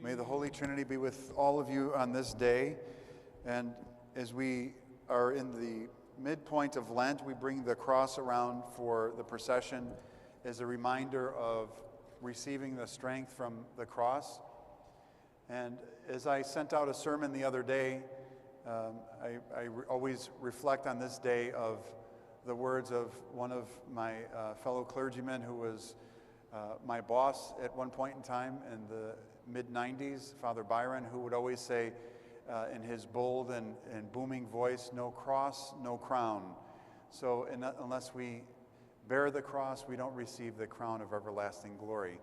May the Holy Trinity be with all of you on this day. And as we are in the midpoint of Lent, we bring the cross around for the procession as a reminder of receiving the strength from the cross. And as I sent out a sermon the other day, I always reflect on this day of the words of one of my fellow clergymen who was my boss at one point in time in the mid-90s, Father Byron, who would always say in his bold and booming voice, "No cross, no crown." So unless we bear the cross, we don't receive the crown of everlasting glory.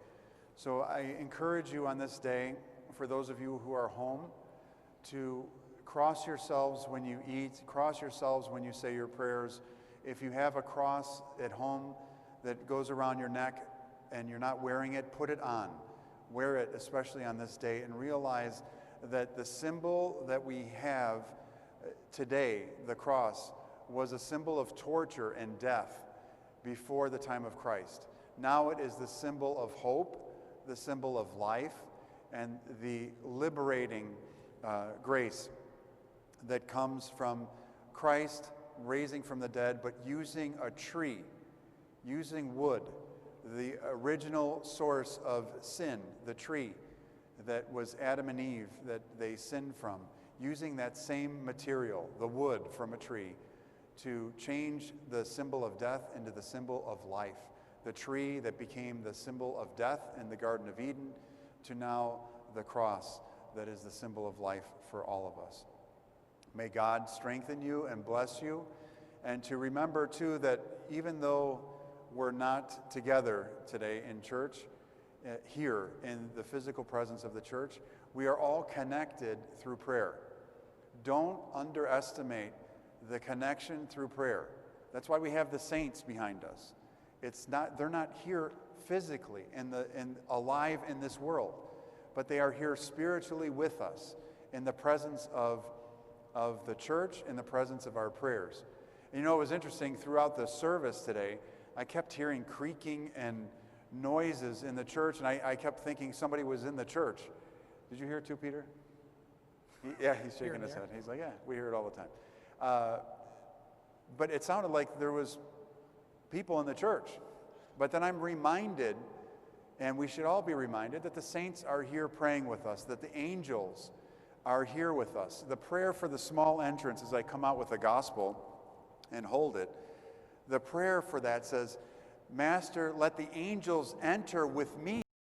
So I encourage you on this day, for those of you who are home, to cross yourselves when you eat, cross yourselves when you say your prayers. If you have a cross at home that goes around your neck and you're not wearing it, put it on. Wear it, especially on this day, and realize that the symbol that we have today, the cross, was a symbol of torture and death before the time of Christ. Now it is the symbol of hope, the symbol of life, and the liberating grace that comes from Christ raising from the dead, but using a tree, using wood, the original source of sin, the tree that was Adam and Eve that they sinned from, using that same material, the wood from a tree, to change the symbol of death into the symbol of life. The tree that became the symbol of death in the Garden of Eden to now the cross that is the symbol of life for all of us. May God strengthen you and bless you, and to remember too that even though we're not together today in church, here in the physical presence of the church, we are all connected through prayer. Don't underestimate the connection through prayer. That's why we have the saints behind us. They're not here physically and alive in this world, but they are here spiritually with us in the presence of the church, in the presence of our prayers. And you know, it was interesting, throughout the service today, I kept hearing creaking and noises in the church, and I kept thinking somebody was in the church. Did you hear it too, Peter? Yeah, he's shaking his head. He's like, yeah, we hear it all the time. But it sounded like there was people in the church. But then I'm reminded, and we should all be reminded, that the saints are here praying with us, that the angels are here with us. The prayer for the small entrance, as I come out with the gospel and hold it, the prayer for that says, "Master, let the angels enter with me